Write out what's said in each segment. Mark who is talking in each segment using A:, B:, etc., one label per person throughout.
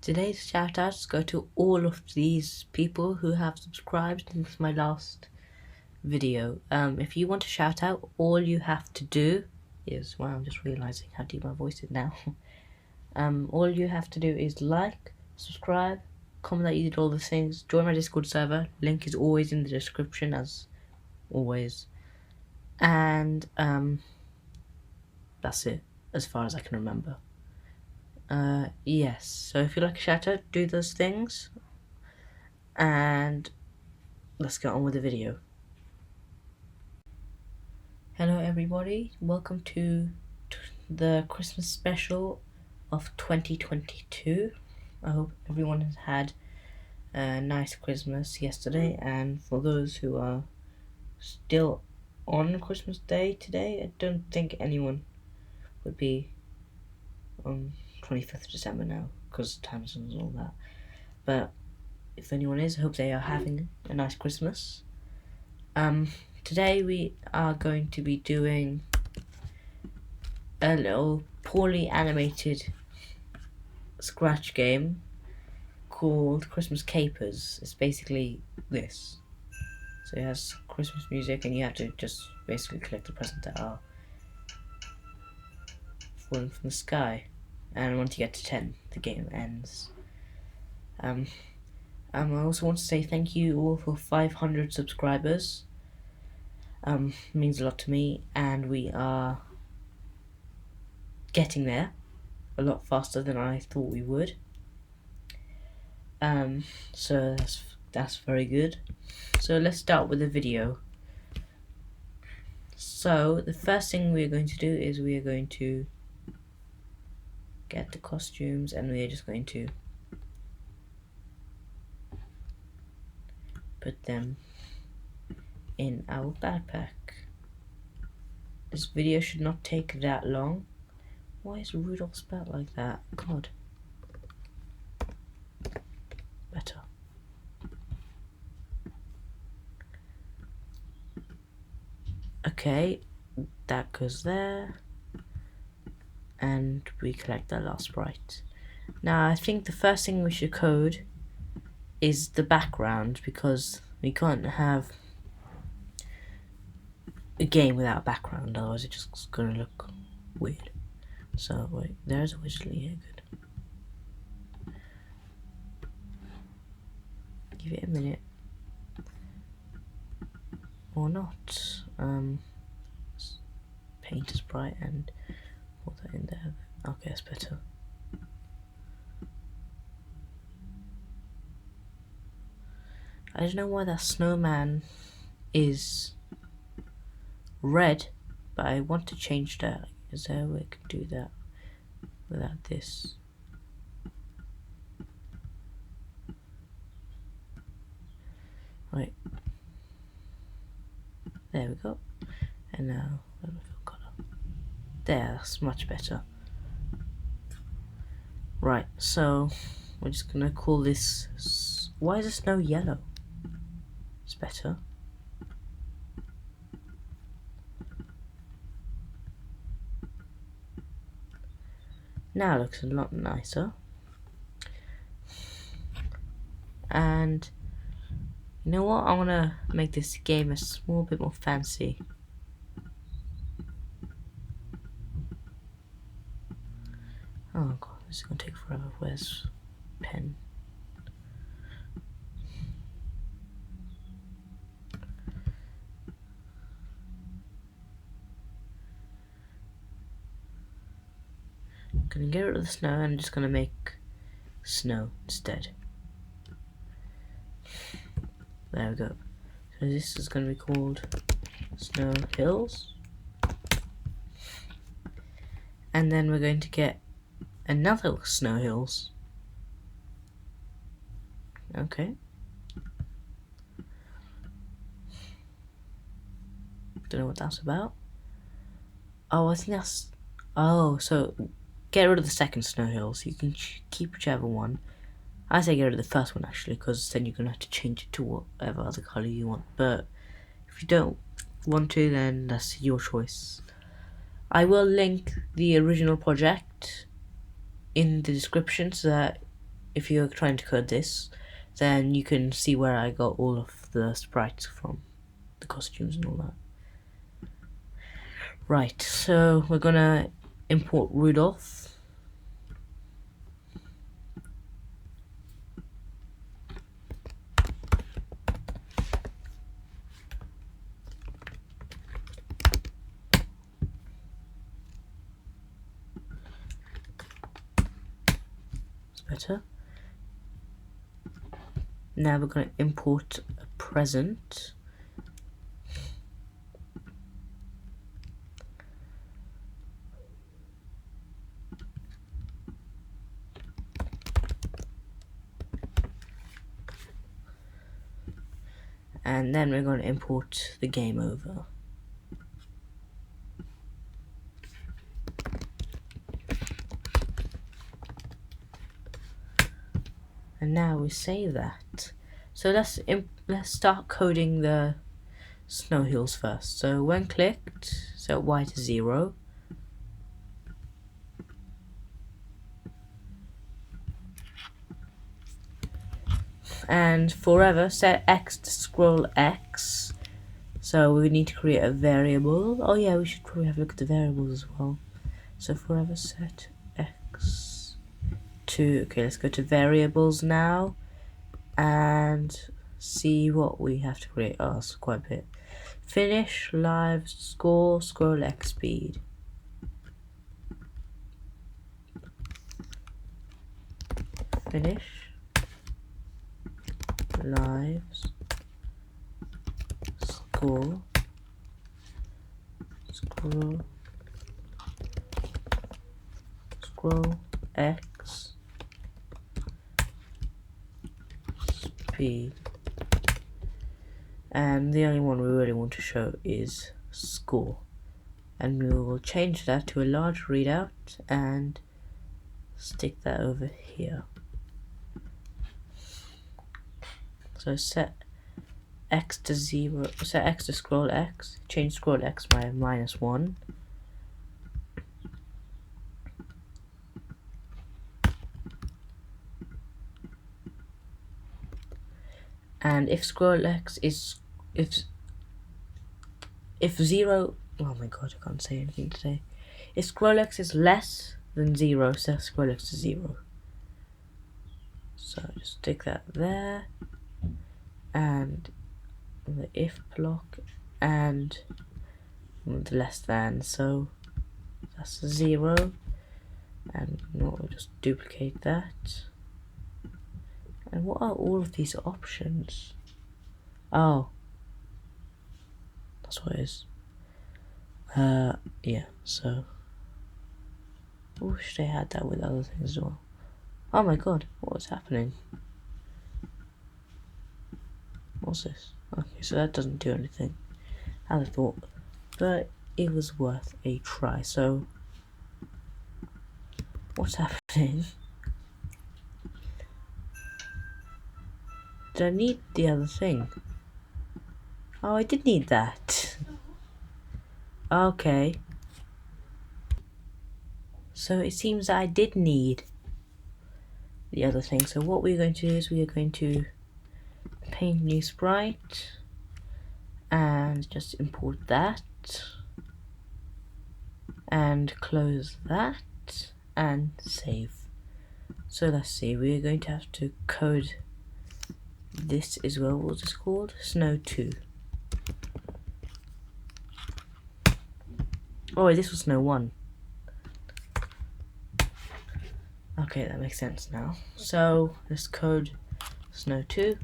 A: Today's shoutouts go to all of these people who have subscribed since my last video. If you want to shout out, all you have to do is, wow, I'm just realizing how deep my voice is now. All you have to do is like, subscribe, comment that you did all the things, join my Discord server. Link is always in the description, as always. And that's it, as far as I can remember. Yes, so if you like a shout out, do those things. And let's get on with the video. Hello everybody, welcome to the Christmas special of 2022. I hope everyone has had a nice Christmas yesterday, and for those who are still on Christmas Day today, I don't think anyone would be on 25th of December now, because time zones and all that. But if anyone is, I hope they are having a nice Christmas. Today we are going to be doing a little poorly animated scratch game called Christmas Capers. It's basically this. So it has Christmas music, and you have to just basically collect the presents that are falling from the sky. And once you get to 10, the game ends. I also want to say thank you all for 500 subscribers. It means a lot to me, and we are getting there a lot faster than I thought we would. So that's very good. So let's start with the video. So the first thing we're going to do is we are going to get the costumes, and we are just going to put them in our backpack. This video should not take that long. Why is Rudolph spelled like that? God. Better. Okay, that goes there. And we collect that last sprite. Now I think the first thing we should code is the background, because we can't have a game without a background, otherwise it's just gonna look weird. So wait, there's a wizard here, good. Give it a minute. Or not. Paint a sprite and put that in there. Okay, that's better. I don't know why that snowman is red, but I want to change that. Is there a way I can do that without this? Right. There we go. And now, where do I feel colour? There, that's much better. Right, so we're just gonna call this. Why is the snow yellow? It's better. Now it looks a lot nicer. And you know what? I want to make this game a small bit more fancy. Oh god, this is going to take forever. Where's pen? I'm going to get rid of the snow, and I'm just going to make snow instead. There we go. So this is going to be called Snow Hills. And then we're going to get another Snow Hills. Okay. Don't know what that's about. Oh, I think that's... Oh, so get rid of the second Snow Hills. You can keep whichever one. I say get rid of the first one, actually, because then you're going to have to change it to whatever other colour you want. But if you don't want to, then that's your choice. I will link the original project in the description so that if you're trying to code this, then you can see where I got all of the sprites from, the costumes and all that. Right, so we're gonna import Rudolph. It's better. Now we're gonna import a present. And then we're going to import the game over. And now we save that. So let's start coding the snow hills first. So when clicked, set y to 0. And forever set x to scroll x. So we need to create a variable. Oh yeah, we should probably have a look at the variables as well. So forever set x to, okay, let's go to variables now and see what we have to create. Oh, it's quite a bit. Finish, live, score, scroll x speed. Finish, lives, score, scroll x speed. And the only one we really want to show is score, and we will change that to a large readout and stick that over here. So set x to 0, set x to scroll x, change scroll x by -1. And if scroll x is, if 0, oh my god, I can't say anything today. If scroll x is less than 0, set scroll x to 0. So just stick that there, and the if block, and the less than, so that's 0, and we'll just duplicate that. And what are all of these options? Oh, that's what it is. Yeah, so I wish they had that with other things as well. Oh my god, what's happening? What's this? Okay, so that doesn't do anything, as I thought, but it was worth a try. So what's happening? Did I need the other thing? Oh, I did need that. Okay. So it seems that I did need the other thing. So what we're going to do is we are going to paint new sprite and just import that and close that and save. So let's see, we're going to have to code this as well. What's this called? Snow 2. Oh, this was Snow 1. Okay, that makes sense now. So let's code Snow 2.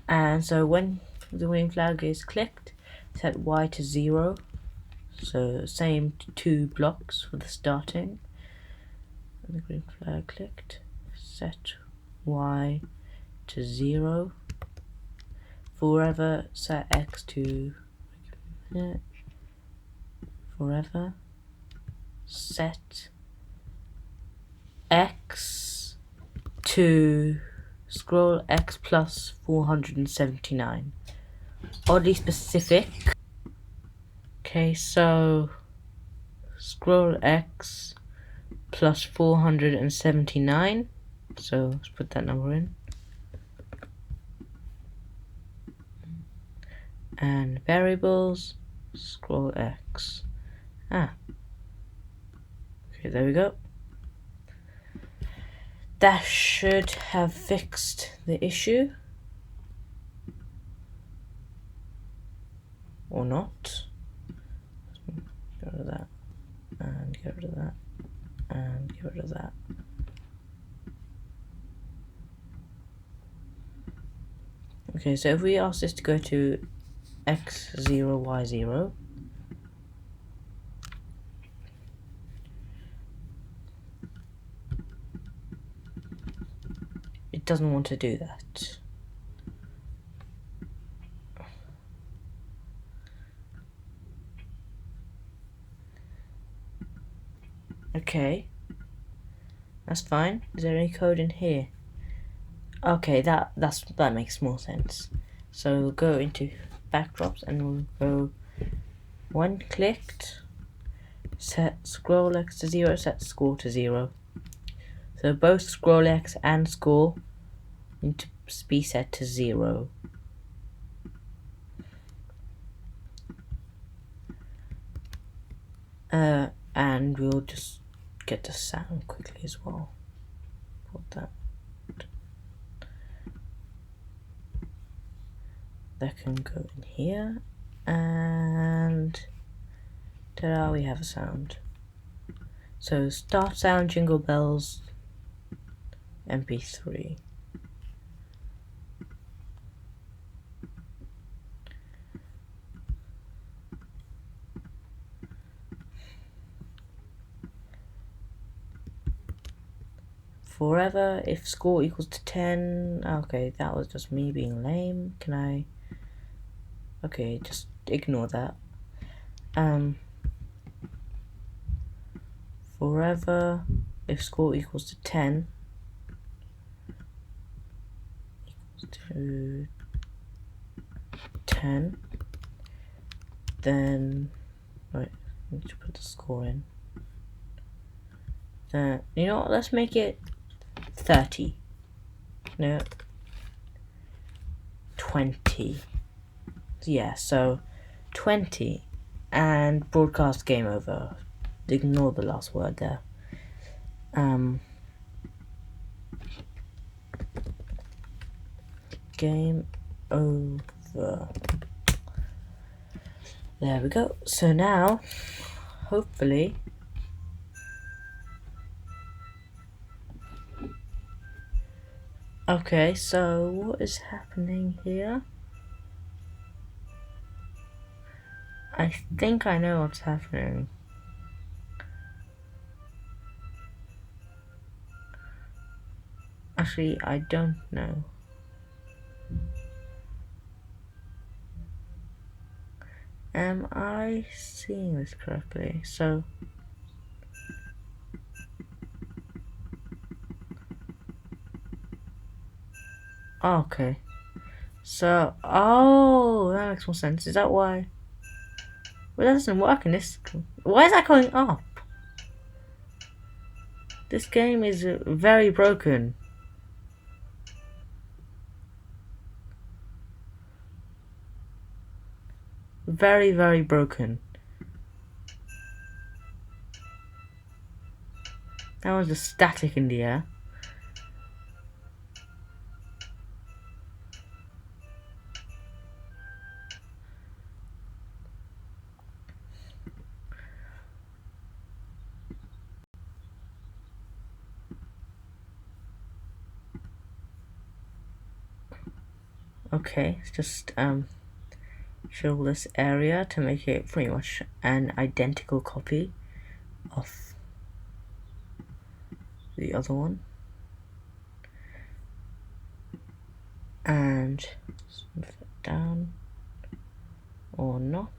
A: And so when the green flag is clicked, set y to 0. So same 2 blocks for the starting. And the green flag clicked. Set y to 0. Forever set x to forever set x to scroll x plus 479. Oddly specific. Okay, so scroll x plus 479. So let's put that number in. And variables, scroll X. Okay, there we go. That should have fixed the issue. Or not. Get rid of that. And get rid of that. And get rid of that. Okay, so if we ask this to go to x0, y0, it doesn't want to do that. Okay, that's fine. Is there any code in here? Okay, that makes more sense. So we'll go into backdrops and we'll go when clicked, set scroll X to 0, set score to 0. So both scroll X and score need to be set to 0. And we'll just get the sound quickly as well. Put that. That can go in here, and ta-da, we have a sound. So start sound, jingle bells, MP3. Forever, if score equals to 10. Okay, that was just me being lame. Can I? Okay, just ignore that. Forever, if score equals to 10, equals to 10, then, right, I need to put the score in. Then, you know what, let's make it 30. No, 20. Yeah, so 20 and broadcast game over. Ignore the last word there. Game over. There we go. So now, hopefully, okay, so what is happening here? I think I know what's happening. Actually, I don't know. Am I seeing this correctly? So, okay. So, oh, that makes more sense. Is that why? Well, that doesn't work in this. Why is that going up? This game is very broken. Very, very broken. That was just static in the air. Okay, let's just fill this area to make it pretty much an identical copy of the other one. And move it down or not.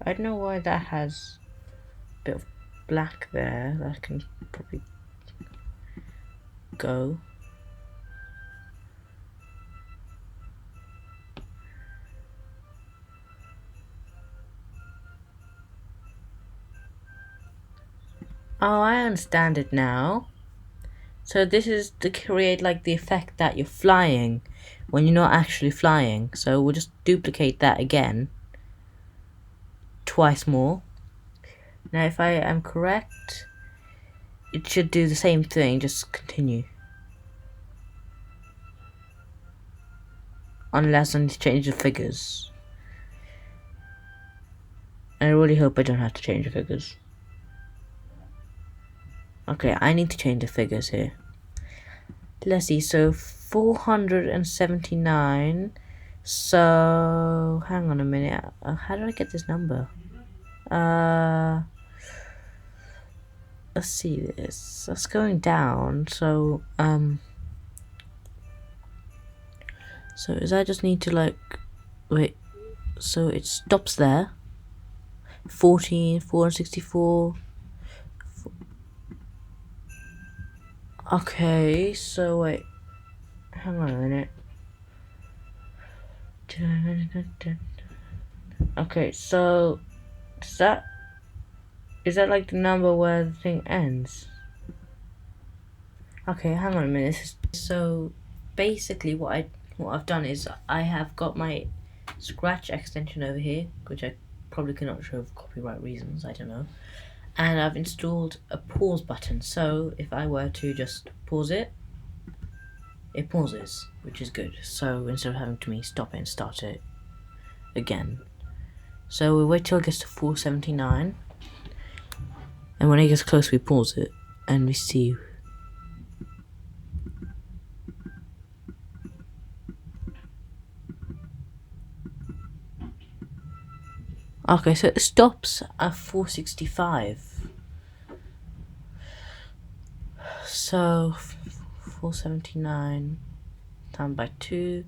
A: I don't know why that has a bit of black there. That can probably go. Oh, I understand it now. So this is to create like the effect that you're flying when you're not actually flying. So we'll just duplicate that again. Twice more. Now if I am correct, it should do the same thing, just continue. Unless I need to change the figures. I really hope I don't have to change the figures. Okay, I need to change the figures here. Let's see, so 479. So, hang on a minute. How did I get this number? Let's see this. That's going down. So, so is I just need to like, wait. So it stops there. 14, 464. Okay, so wait. Hang on a minute. Okay, so is that like the number where the thing ends? Okay, hang on a minute. So basically what I've done is I have got my Scratch extension over here, which I probably cannot show for copyright reasons, I don't know. And I've installed a pause button, so if I were to just pause it, it pauses, which is good. So instead of having to stop it and start it again. So we wait till it gets to 479, and when it gets close we pause it, and we see. Okay, so it stops at 465. So 479 times by 2,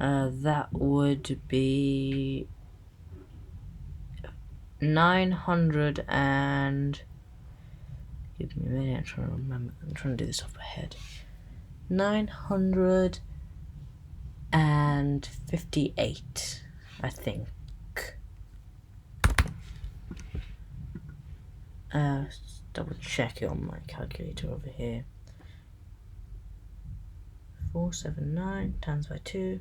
A: that would be 900 and... Give me a minute, I'm trying to remember. I'm trying to do this off my head. 958, I think. Double check it on my calculator over here. 479 times by 2,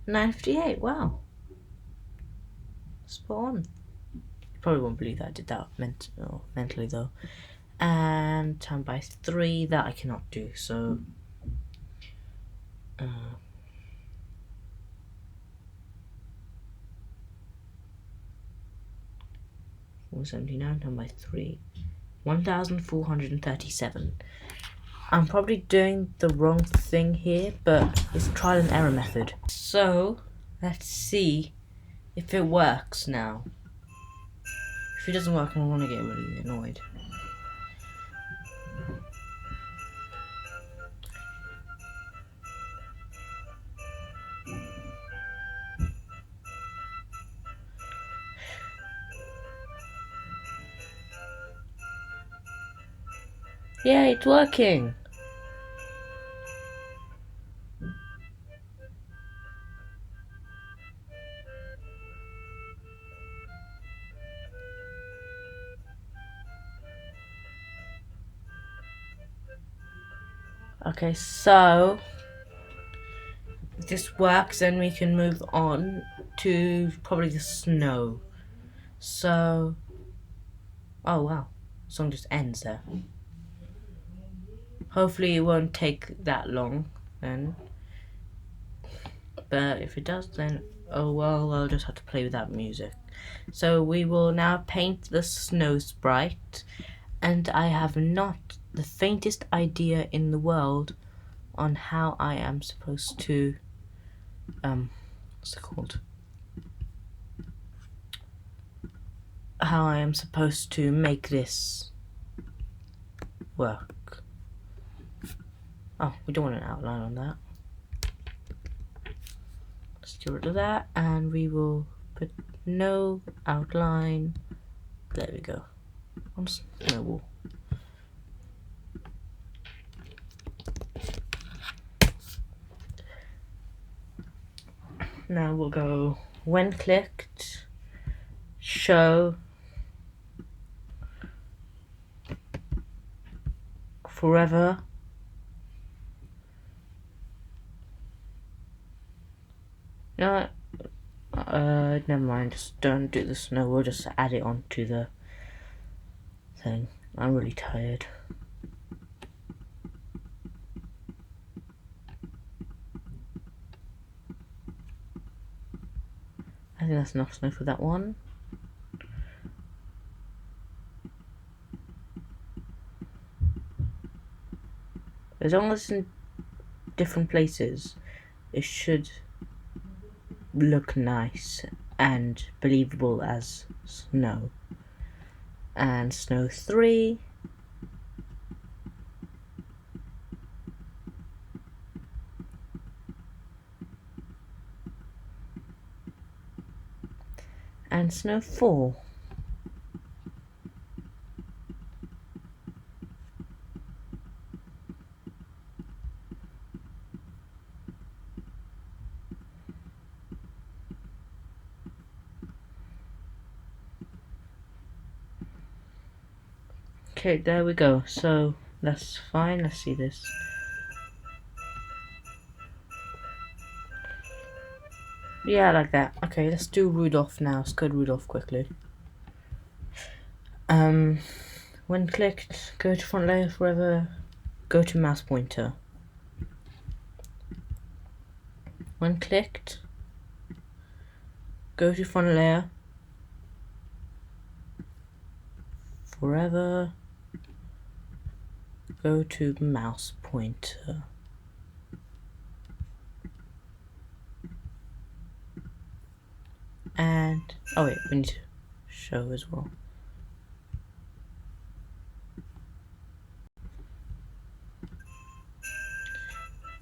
A: 958. Wow, spot on. You probably won't believe that I did that mentally though. And times by 3, that I cannot do. So 479 times by 3, 1,437. I'm probably doing the wrong thing here, but it's a trial and error method. So let's see if it works now. If it doesn't work, I'm gonna get really annoyed. Yeah, it's working. Okay, so if this works, then we can move on to probably the snow. So, oh wow, the song just ends there. Hopefully it won't take that long then. But if it does, then oh well, I'll just have to play without music. So we will now paint the snow sprite, and I have not the faintest idea in the world on how I am supposed to what's it called? How I am supposed to make this work. Oh, we don't want an outline on that. Let's get rid of that, and we will put no outline. There we go. On snowball. Now we'll go when clicked, show, forever. No, never mind, just don't do the snow, we'll just add it on to the thing. I'm really tired. I think that's enough snow for that one. As long as it's in different places, it should look nice and believable as snow. And snow 3. And snow 4. Okay, there we go. So that's fine. Let's see this. Yeah, I like that. Okay, let's do Rudolph now. Let's code Rudolph quickly. When clicked, go to front layer forever. Go to mouse pointer. When clicked, go to front layer forever. Go to mouse pointer. And oh wait, we need to show as well.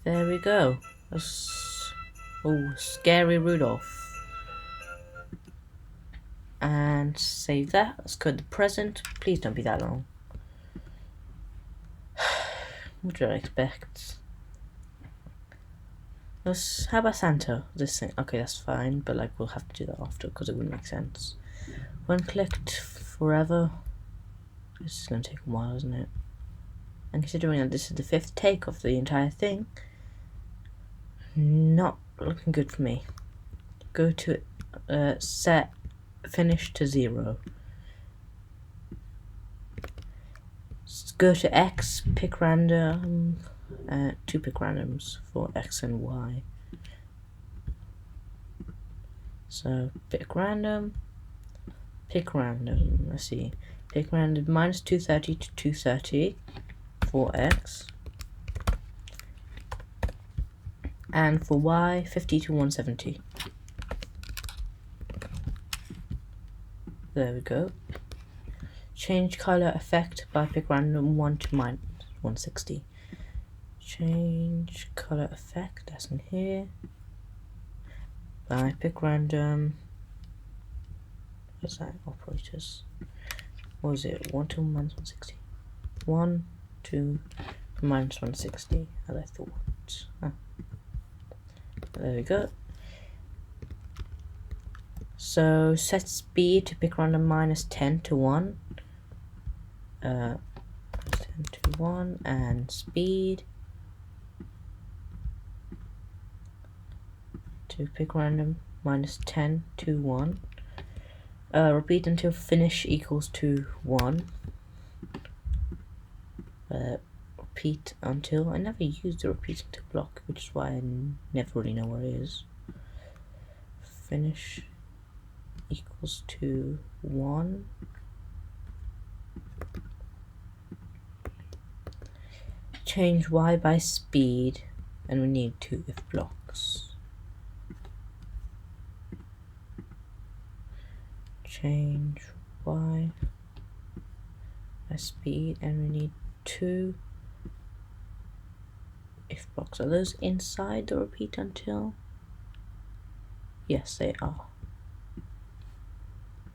A: There we go. Oh, scary Rudolph. And save that. Let's code the present. Please don't be that long. What did I expect? How about Santa? This thing. Okay, that's fine, but like we'll have to do that after because it wouldn't make sense. When clicked forever. This is gonna take a while, isn't it? And considering that this is the 5th take of the entire thing, not looking good for me. Go to set finish to 0. Go to X, pick random, 2 pick randoms for X and Y. So pick random, let's see, pick random minus 230 to 230 for X, and for Y 50 to 170. There we go. Change color effect by pick random 1 to minus 160. Change color effect, that's in here. By pick random. What's that? Operators. What was it? 1 to minus 160. 1 to minus 160, as I thought. There we go. So set speed to pick random minus 10 to 1. 10 to 1 and speed to pick random minus 10 to 1. Repeat until finish equals to 1. Repeat until, I never used the repeat until block, which is why I never really know where it is. Finish equals to 1. Change Y by speed, and we need 2 if blocks. Change Y by speed, and we need 2 if blocks. Are those inside the repeat until? Yes, they are.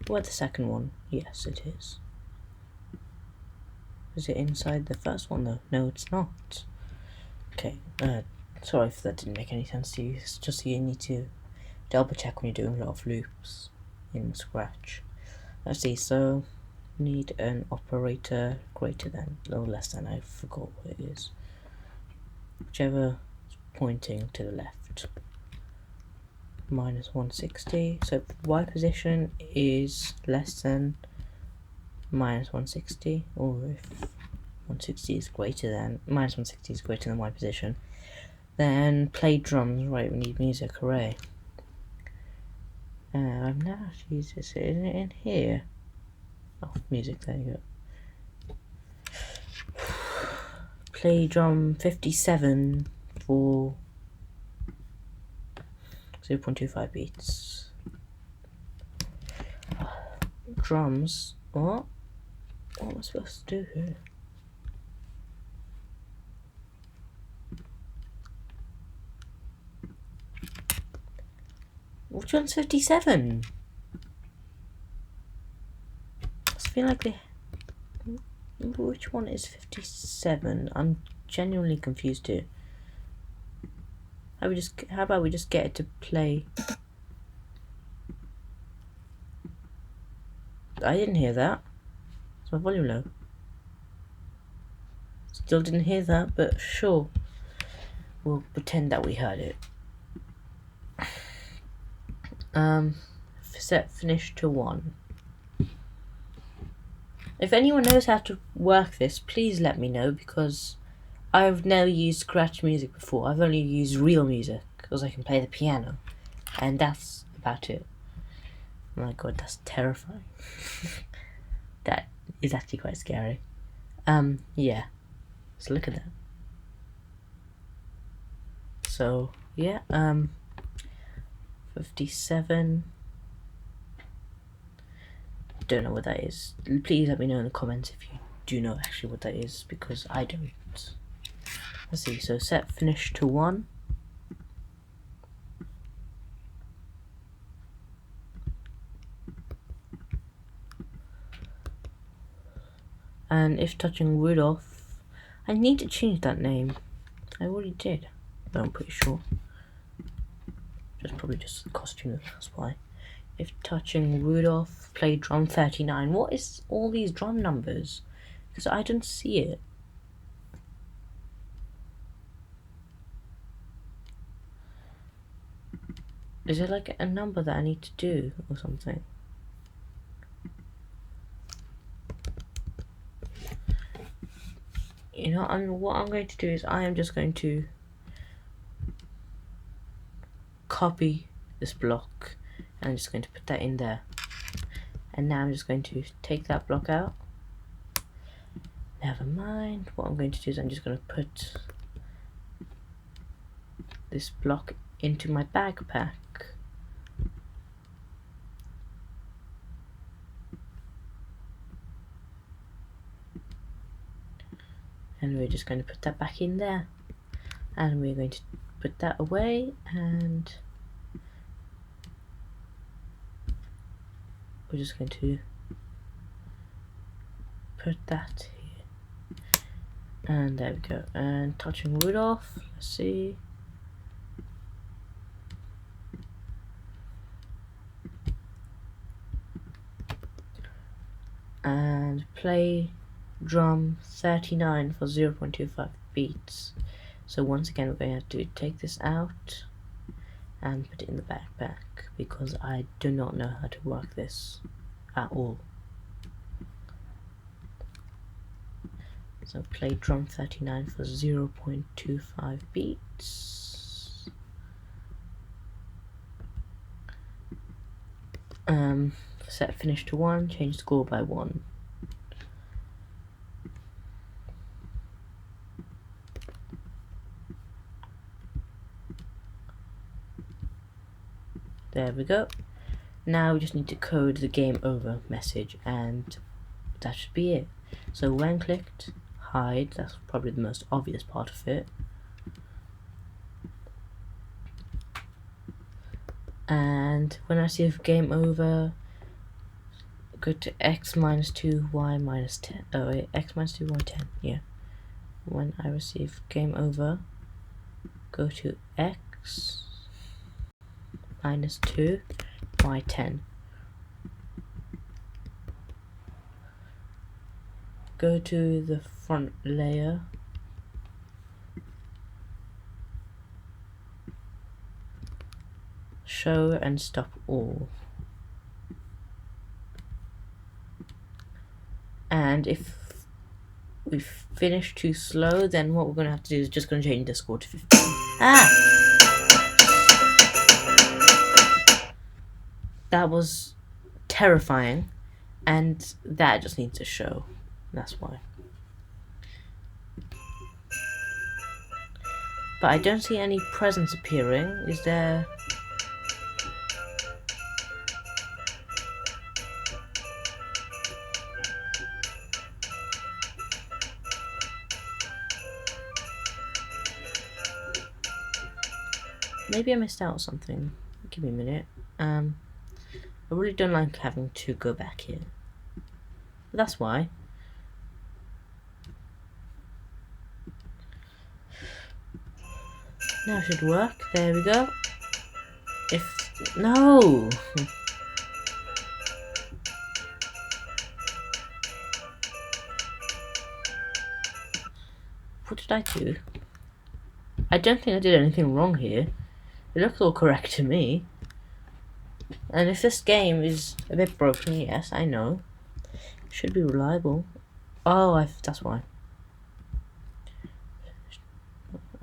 A: Where's the second one? Yes, it is. Is it inside the first one though? No, it's not. Okay, sorry if that didn't make any sense to you. It's just you need to double check when you're doing a lot of loops in Scratch. Let's see, so need an operator greater than or less than. I forgot what it is. Whichever is pointing to the left. Minus 160. So if Y position is less than minus 160, or if 160 is greater than minus 160 is greater than Y position, then play drums. Right, we need music. Hooray! I've now used this. Isn't it in here? Oh, music. There you go. Play drum 57 for 0.25 beats. Drums. What? What am I supposed to do here? Which one's 57? I feel like they... Which one is 57? I'm genuinely confused here. How about we just get it to play? I didn't hear that. Is my volume low? Still didn't hear that, but sure. We'll pretend that we heard it. Set finish to 1. If anyone knows how to work this, please let me know, because I've never used scratch music before. I've only used real music because I can play the piano, and that's about it. Oh my god, that's terrifying. That is actually quite scary. Yeah. So look at that. So yeah, 57. Don't know what that is. Please let me know in the comments if you do know actually what that is, because I don't. Let's see. So set finish to 1. And if touching Rudolph, I need to change that name. I already did, but I'm pretty sure. Just probably just the costume, that's why. If touching Rudolph, play drum 39. What is all these drum numbers? Because I don't see it. Is it like a number that I need to do or something? You know, what I'm going to do is I am just going to copy this block, and I'm just going to put that in there. And now I'm just going to take that block out. Never mind. What I'm going to do is I'm just going to put this block into my backpack. And we're just going to put that back in there. And we're going to put that away, and we're just going to put that here. And there we go. And touching Rudolph, let's see. And play drum 39 for 0.25 beats. So once again, we're going to have to take this out and put it in the backpack, because I do not know how to work this at all. So play drum 39 for 0.25 beats. Set finish to 1, change score by 1. There we go. Now we just need to code the game over message, and that should be it. So when clicked, hide, that's probably the most obvious part of it. And when I receive game over, go to x minus 2, y minus 10. Oh wait, x minus 2, y 10. Yeah. When I receive game over, go to x minus 2, y 10. go to the front layer. Show and stop all. And if we finish too slow, then what we're going to have to do is just going to change the score to 15. That was terrifying, and that just needs to show. That's why. But I don't see any presents appearing. Is there? Maybe I missed out on something. Give me a minute. I really don't like having to go back here. But that's why. Now it should work. There we go. No! What did I do? I don't think I did anything wrong here. It looks all correct to me. And if this game is a bit broken, yes, I know. It should be reliable. Oh, that's why.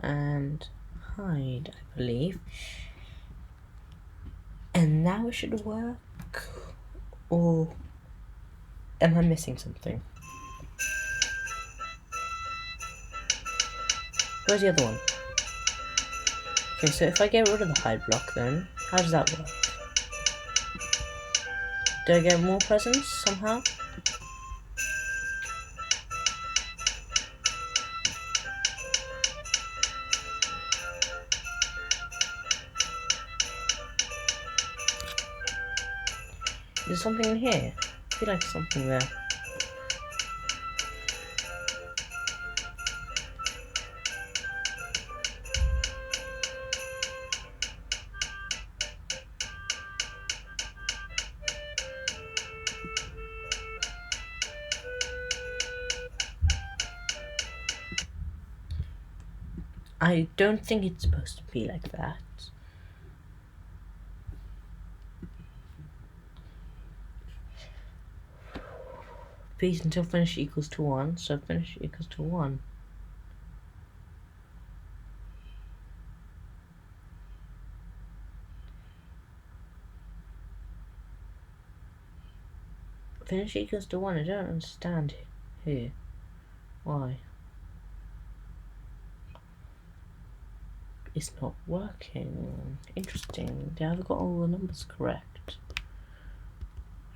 A: And hide, I believe. And now it should work. Or am I missing something? Where's the other one? Okay, so if I get rid of the hide block, then how does that work? Do I get more presents somehow? Is there something in here? I feel like something there. I don't think it's supposed to be like that. Repeat until finish equals to 1, so finish equals to 1. Finish equals to 1, I don't understand here. Why? It's not working. Interesting. They haven't got all the numbers correct.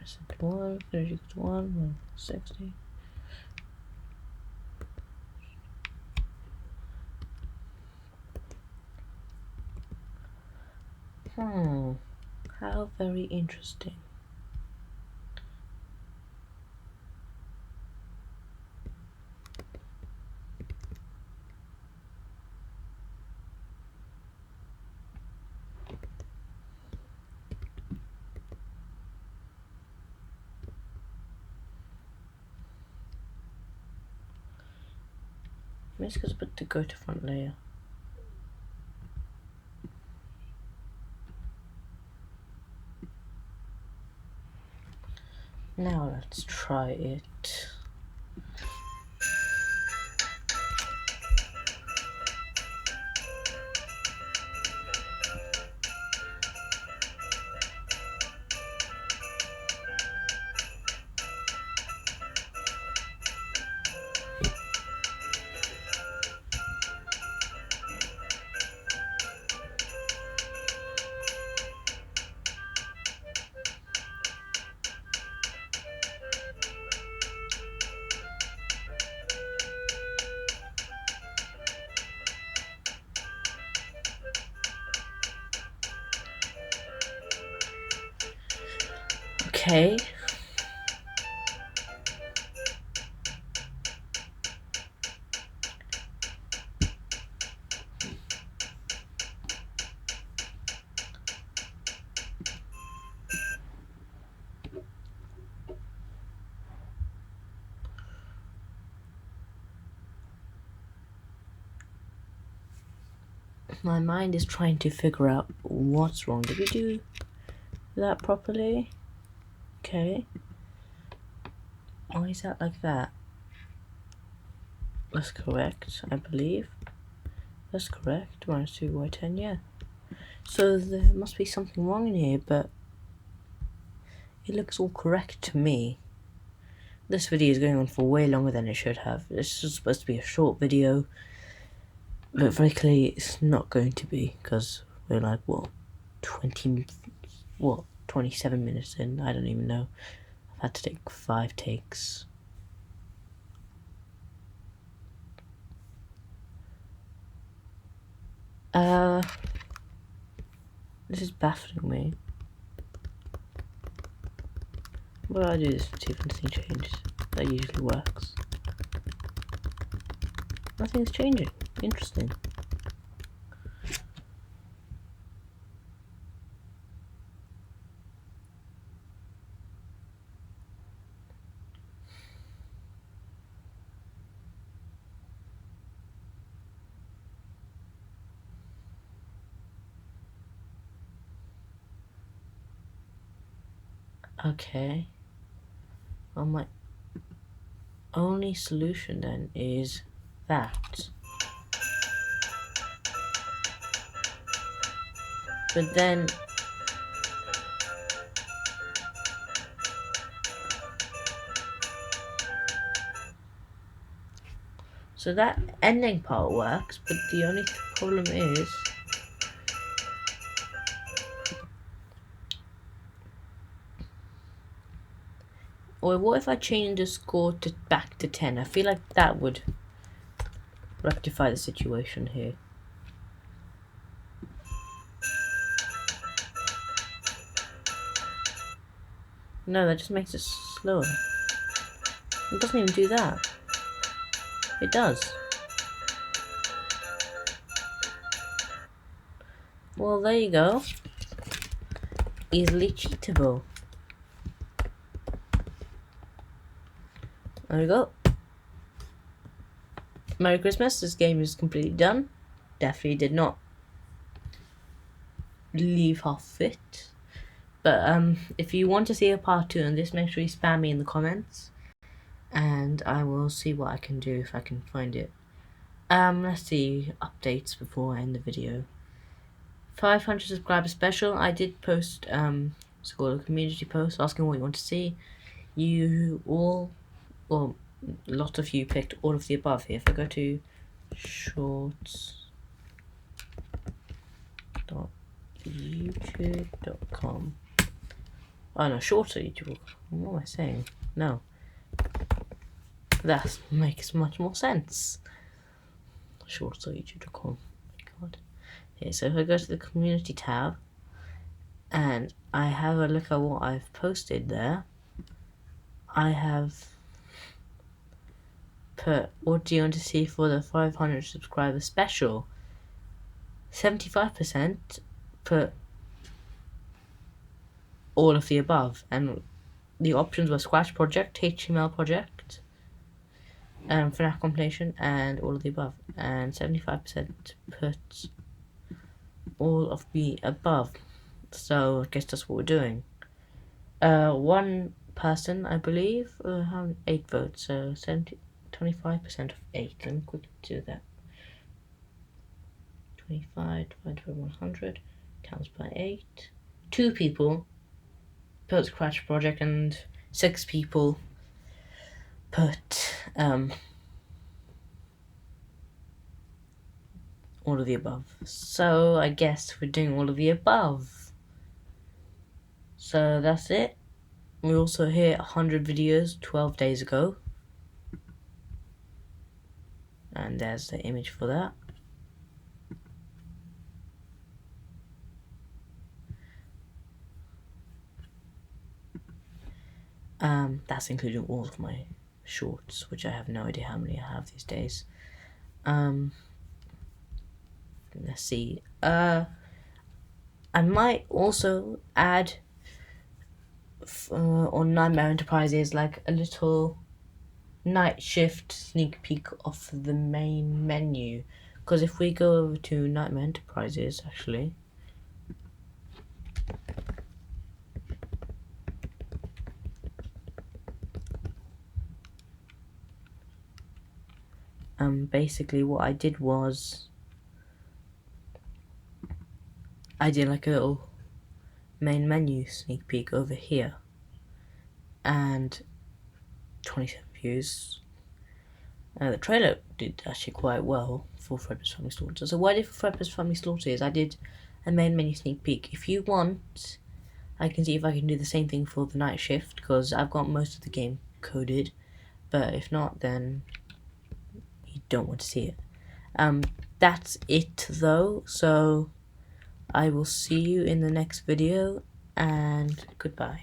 A: I said 1, finish equals to 1, 60. How very interesting. I'm just going to put the go to front layer. Now let's try it. Okay. My mind is trying to figure out what's wrong. Did we do that properly? Okay. Why is that like that? That's correct, I believe. That's correct. -2 by 10, yeah. So there must be something wrong in here, but it looks all correct to me. This video is going on for way longer than it should have. This is supposed to be a short video, but very clearly it's not going to be, because we're like, what, 27 minutes in? I don't even know. I've had to take 5 takes. This is baffling me. Well, I do this to see if anything changes. That usually works. Nothing's changing. Interesting. Okay. Well, my only solution then is that. But then so that ending part works, but the only problem is or what if I change the score to back to 10? I feel like that would rectify the situation here. No, that just makes it slower. It doesn't even do that. It does. Well, there you go. Easily cheatable. There we go. Merry Christmas. This game is completely done. Definitely did not leave half fit. But if you want to see a part 2 on this, make sure you spam me in the comments. And I will see what I can do if I can find it. Let's see updates before I end the video. 500 subscriber special. I did post it's called a community post asking what you want to see. You all, well, a lot of you picked all of the above here. If I go to shorts.youtube.com. Oh no, shorts.youtube. What am I saying? No. That makes much more sense. Shorts.youtube.com. Oh my god. Okay, so if I go to the community tab and I have a look at what I've posted there, I have put what do you want to see for the 500 subscriber special. 75% put all of the above, and the options were Scratch project, HTML project, FNAF compilation, and all of the above. And 75% put all of the above. So I guess that's what we're doing. One person, I believe, had 8 votes, so 25% of 8. Let me quickly do that. 25 divided by 100 times by 8. 2 people put Scratch project and 6 people put all of the above. So I guess we're doing all of the above. So that's it. We also hit 100 videos 12 days ago. And there's the image for that. That's including all of my shorts, which I have no idea how many I have these days. Let's see. I might also add on Nightmare Enterprises like a little night shift sneak peek of the main menu, Because if we go over to Nightmare Enterprises, actually, basically what I did was I did like a little main menu sneak peek over here, and 27 views. The trailer did actually quite well for Fredbear's Family Slaughter. So what I did for Fredbear's Family Slaughter is I did a main menu sneak peek. If you want, I can see if I can do the same thing for the night shift, because I've got most of the game coded, but if not, then you don't want to see it. That's it though, so I will see you in the next video, and goodbye.